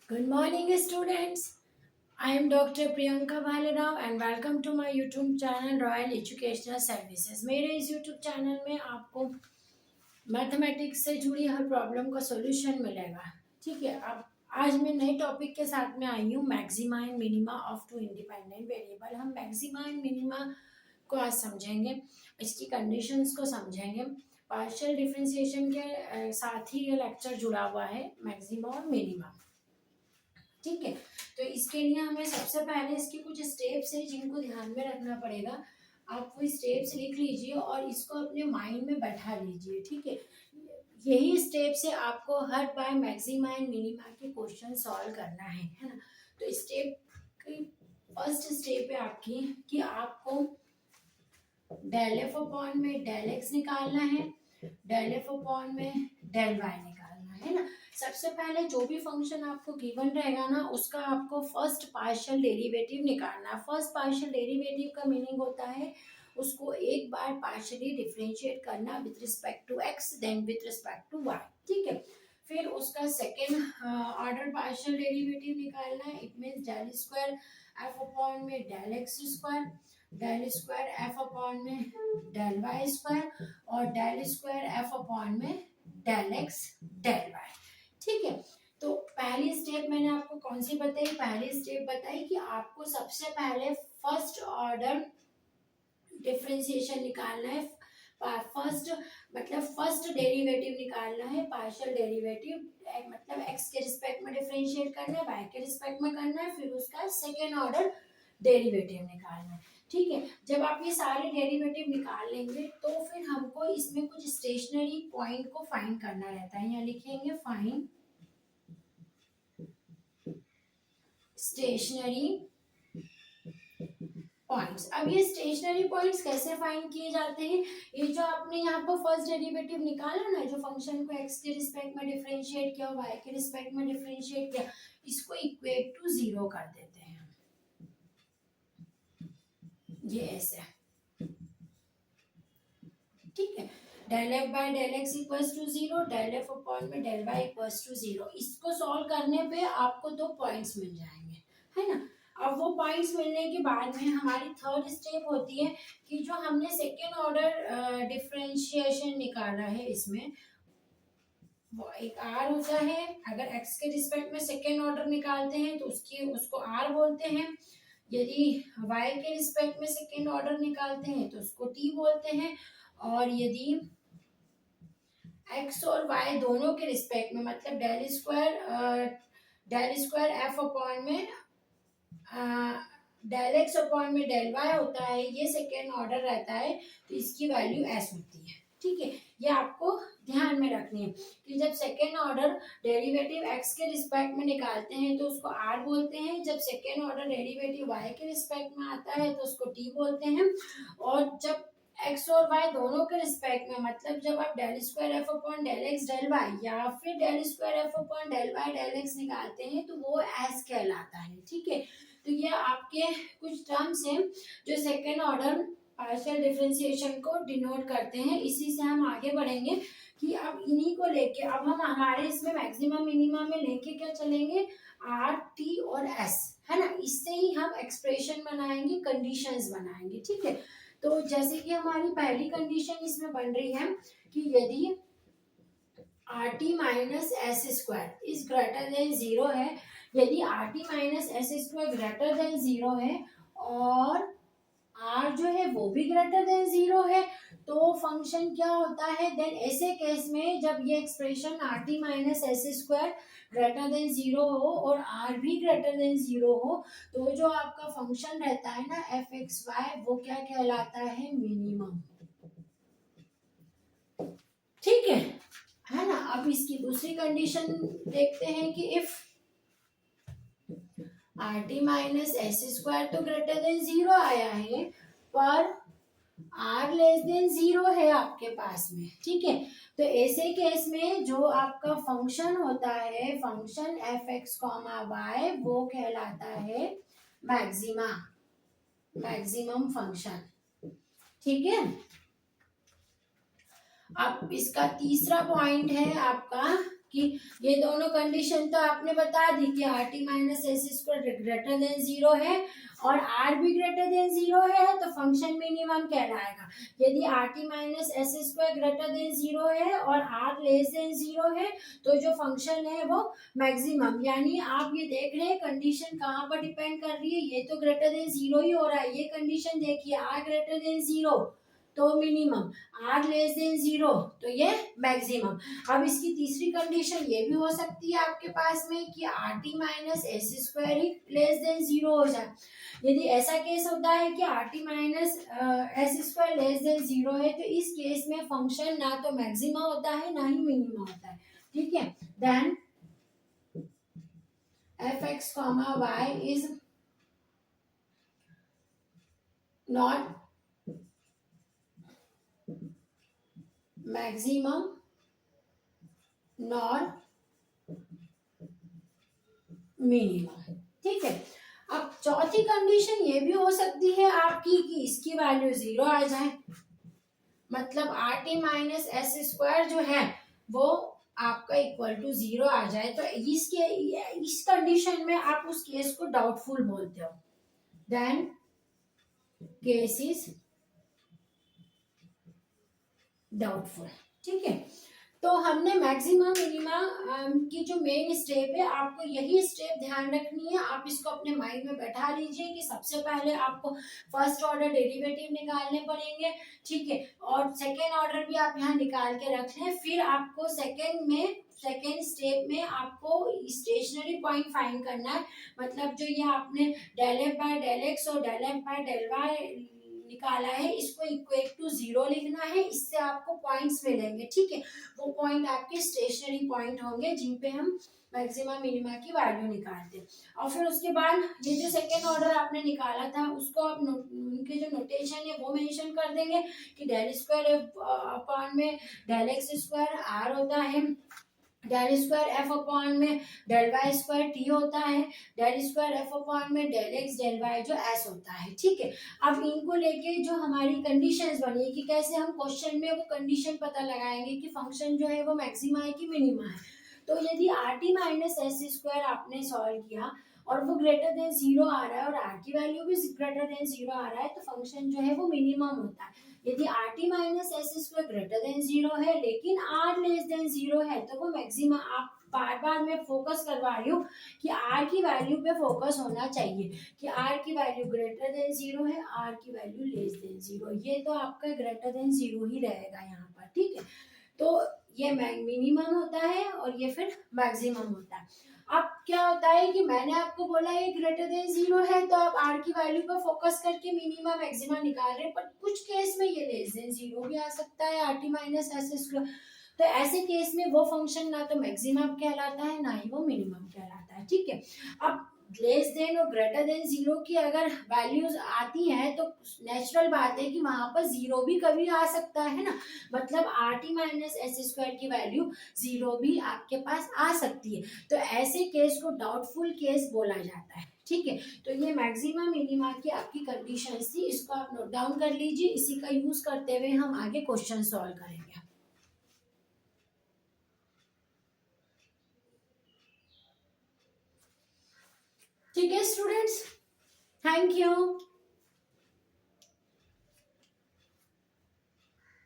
Good morning, students. I am Dr. Priyanka Bhalerao and welcome to my YouTube channel Royal Educational Services. मेरे इस YouTube channel में आपको mathematics से जुड़ी हर problem का सॉल्यूशन मिलेगा। ठीक है, अब आज मैं नए टॉपिक के साथ में आई हूँ, maxima and minima of two independent variable. हम मैक्सिमा एंड मिनिमा को आज समझेंगे, इसकी कंडीशंस को समझेंगे। पार्शियल डिफरेंशिएशन के साथ ही ये लेक्चर जुड़ा हुआ है, मैक्सिमा और मिनिमा। ठीक है, तो इसके लिए हमें सबसे पहले इसके कुछ स्टेप्स हैं जिनको ध्यान में रखना पड़ेगा। आप वो स्टेप्स लिख लीजिए और इसको अपने माइंड में बैठा लीजिए। ठीक है, यही स्टेप से आपको हर बार मैक्सिमा एंड मिनिमा के क्वेश्चन सॉल्व करना है ना। तो स्टेप की फर्स्ट स्टेप है आपकी कि आपको डेल एफ अपॉन में डेल एक्स निकालना है, डेल एफ अपॉन में डेल वाई निकालना है ना। सबसे पहले जो भी फंक्शन आपको गिवन रहेगा ना, उसका आपको फर्स्ट पार्शियल डेरिवेटिव निकालना है। फर्स्ट पार्शियल डेरिवेटिव का मीनिंग होता है उसको एक बार पार्शियली डिफरेंशिएट करना with respect to X then with respect to Y. ठीक है, फिर उसका सेकेंड ऑर्डर पार्शियल डेरिवेटिव निकालना है। It means del square F upon में del X square, del square F upon में डेल वाई स्क्वायर और डेल स्क्वायर एफ अपॉन में डेल एक्स डेल वाई। ठीक है, तो पहली स्टेप मैंने आपको कौन सी बताई? पहली स्टेप बताई कि आपको सबसे पहले फर्स्ट ऑर्डर डिफरेंशिएशन निकालना है। फर्स्ट मतलब फर्स्ट डेरिवेटिव निकालना है, पार्शियल डेरिवेटिव मतलब एक्स के रिस्पेक्ट में डिफरेंशिएट करना है, वाई के रिस्पेक्ट में करना है, फिर उसका सेकेंड ऑर्डर डेरिवेटिव निकालना है। ठीक है, जब आप ये सारे डेरिवेटिव निकाल लेंगे तो फिर हमको इसमें कुछ स्टेशनरी पॉइंट को फाइंड करना रहता है। यहाँ लिखेंगे फाइंड स्टेशनरी पॉइंट्स। अब ये स्टेशनरी पॉइंट्स कैसे फाइंड किए जाते हैं? ये जो आपने यहाँ पर फर्स्ट डेरिवेटिव निकाला ना, जो फंक्शन को एक्स के रिस्पेक्ट में डिफरेंशिएट किया, वाई के रिस्पेक्ट में डिफरेंशिएट किया, इसको इक्वेट टू जीरो कर देते हैं। ये ऐसे, ठीक है, del F by del X equals to zero, del F upon में del Y equals to zero. इसको सॉल्व करने पे आपको दो पॉइंट्स मिल जाएंगे, है ना। अब वो पॉइंट्स मिलने के बाद में हमारी थर्ड स्टेप होती है कि जो हमने सेकेंड ऑर्डर डिफरेंशिएशन निकाला है, इसमें वो एक आर होता है। अगर एक्स के रिस्पेक्ट में सेकेंड ऑर्डर निकालते हैं तो उसको आर बोलते हैं। यदि वाई के रिस्पेक्ट में सेकेंड ऑर्डर निकालते हैं तो उसको टी बोलते हैं। और यदि एक्स और वाई दोनों के रिस्पेक्ट में मतलब डेल स्क्वायर एफ अपॉन में डेल एक्स अपॉन में डेल वाई होता है, ये सेकेंड ऑर्डर रहता है तो इसकी वैल्यू एस होती है। ठीक है, ये आपको ध्यान में रखनी है कि जब सेकेंड ऑर्डर डेरिवेटिव एक्स के रिस्पेक्ट में निकालते हैं तो उसको आर बोलते हैं, जब सेकेंड ऑर्डर डेरिवेटिव वाई के रिस्पेक्ट में आता है तो उसको टी बोलते हैं, और जब एक्स और वाई दोनों के रिस्पेक्ट में मतलब जब आप del square F upon del X del Y या फिर del square F upon del Y del X निकालते हैं तो वो एस कहलाता है। ठीक है, तो ये आपके कुछ टर्म्स हैं जो सेकेंड ऑर्डर पार्शियल डिफरेंशिएशन को डिनोट करते हैं। इसी से हम आगे बढ़ेंगे कि अब इन्हीं को लेके अब हम हमारे इसमें मैक्सिमम मिनिमम में लेके क्या चलेंगे, आर टी और एस, है ना। इससे ही हम एक्सप्रेशन बनाएंगे, कंडीशंस बनाएंगे। ठीक है, तो जैसे कि हमारी पहली कंडीशन इसमें बन रही है कि यदि are T minus S square is greater than zero है, यदि are T minus S square greater than zero है और आर जो है वो भी ग्रेटर देन जीरो है, तो फंक्शन क्या होता है देन ऐसे केस में जब ये expression are T minus S square greater than zero हो और आर भी ग्रेटर देन जीरो हो, तो जो आपका फंक्शन रहता है ना एफ एक्स वाई, वो क्या कहलाता है, मिनिमम। ठीक है ना। अब इसकी दूसरी कंडीशन देखते हैं कि if are T minus S square तो ग्रेटर देन जीरो आया है पर आर लेस देन जीरो है आपके पास में। ठीक है, तो ऐसे केस में जो आपका फंक्शन होता है, function F X comma Y, वो कहलाता है मैक्सिमा, मैक्सिमम फंक्शन। ठीक है, अब इसका तीसरा पॉइंट है आपका कि ये दोनों कंडीशन तो आपने बता दी कि R T minus S square greater than zero है और आर भी ग्रेटर देन जीरो है तो फंक्शन मिनिमम कहलाएगा। यदि are T minus S square greater than zero है और आर लेस देन जीरो है तो जो फंक्शन है वो मैक्सिमम, यानी आप ये देख रहे हैं कंडीशन कहाँ पर डिपेंड कर रही है, ये तो ग्रेटर देन जीरो ही हो रहा है। ये कंडीशन देखिए आर ग्रेटर देन जीरो तो minimum, R less than zero तो ये मैक्सिमम। अब इसकी तीसरी कंडीशन ये भी हो सकती है आपके पास में कि R T minus S square ही लेस देन जीरो हो जाए। यदि ऐसा केस होता है कि R T minus S square less than zero है तो इस केस में फंक्शन ना तो मैक्सिमा होता है ना ही मिनिमा होता है। ठीक है, then F X comma Y is not maximum nor minimum. ठीक है, अब चौथी कंडीशन ये भी हो सकती है आपकी कि इसकी वैल्यू जीरो आ जाए, मतलब are T minus S square जो है वो आपका इक्वल टू जीरो आ जाए। तो इस कंडीशन में आप उस केस को डाउटफुल बोलते हो, देन केस इज डाउटफुल। ठीक है, तो हमने मैक्सिमम मिनिमा की जो मेन स्टेप है आपको यही स्टेप ध्यान रखनी है। आप इसको अपने माइंड में बैठा लीजिए कि सबसे पहले आपको फर्स्ट ऑर्डर डेरिवेटिव निकालने पड़ेंगे। ठीक है, और सेकेंड ऑर्डर भी आप यहाँ निकाल के रख लें। फिर आपको सेकेंड स्टेप में आपको स्टेशनरी पॉइंट फाइंड करना है, मतलब जो ये आपने del F by del X और del F by del Y निकाला है इसको इक्वल टू जीरो लिखना है, इससे आपको पॉइंट्स मिलेंगे। ठीक है, वो पॉइंट आपके स्टेशनरी पॉइंट होंगे जिन पे हम मैक्सिमा मिनिमा की वैल्यू निकालते हैं। और फिर उसके बाद ये जो सेकेंड ऑर्डर आपने निकाला था उसको आप उनके जो नोटेशन है वो मेंशन कर देंगे कि डेल स्क्वायर अपॉन में डेल एक्स स्क्वायर आर होता है, डेल स्क्वायर एफ अपॉन में डेल वाई स्क्वायर टी होता है, डेल स्क्वायर एफ अपॉन में डेल एक्स डेल वाई जो एस होता है। ठीक है, अब इनको लेके जो हमारी कंडीशंस बनी कि कैसे हम क्वेश्चन में वो कंडीशन पता लगाएंगे कि फंक्शन जो है वो मैक्सिमा है कि मिनिमा है। तो यदि are T minus S square आपने सॉल्व किया और वो ग्रेटर देन जीरो आ रहा है और आर की वैल्यू भी ग्रेटर देन जीरो आ रहा है तो फंक्शन जो है वो मिनिमम होता है। यदि are T minus S square greater than zero है लेकिन आर लेस देन जीरो है तो वो मैक्सिमम, आप बार बार मैं फोकस करवा रही हूँ कि आर की वैल्यू पे फोकस होना चाहिए कि आर की वैल्यू ग्रेटर देन जीरो है, आर की वैल्यू लेस देन जीरो, ये तो आपका ग्रेटर देन जीरो ही रहेगा यहाँ पर। ठीक है, तो ये मिनिमम होता है और ये फिर मैक्सिमम होता है। अब क्या होता है कि मैंने आपको बोला ये ग्रेटर देन जीरो है तो आप आर की वैल्यू पर फोकस करके मिनिमा मैक्सिमा निकाल रहे हैं, पर कुछ केस में ये लेस देन जीरो भी आ सकता है are T minus S square. तो ऐसे केस में वो फंक्शन ना तो मैक्सिमम कहलाता है ना ही वो मिनिमम कहलाता है। ठीक है, अब लेस देन और ग्रेटर देन जीरो की अगर वैल्यूज आती हैं तो नेचुरल बात है कि वहां पर जीरो भी कभी आ सकता है ना, मतलब are T minus S square की वैल्यू जीरो भी आपके पास आ सकती है। तो ऐसे केस को डाउटफुल केस बोला जाता है। ठीक है, तो ये मैक्सिमम मिनिमा की आपकी कंडीशन थी, इसको आप नोट डाउन कर लीजिए। इसी का यूज करते हुए हम आगे क्वेश्चन सॉल्व करेंगे। ठीक है स्टूडेंट्स, थैंक यू।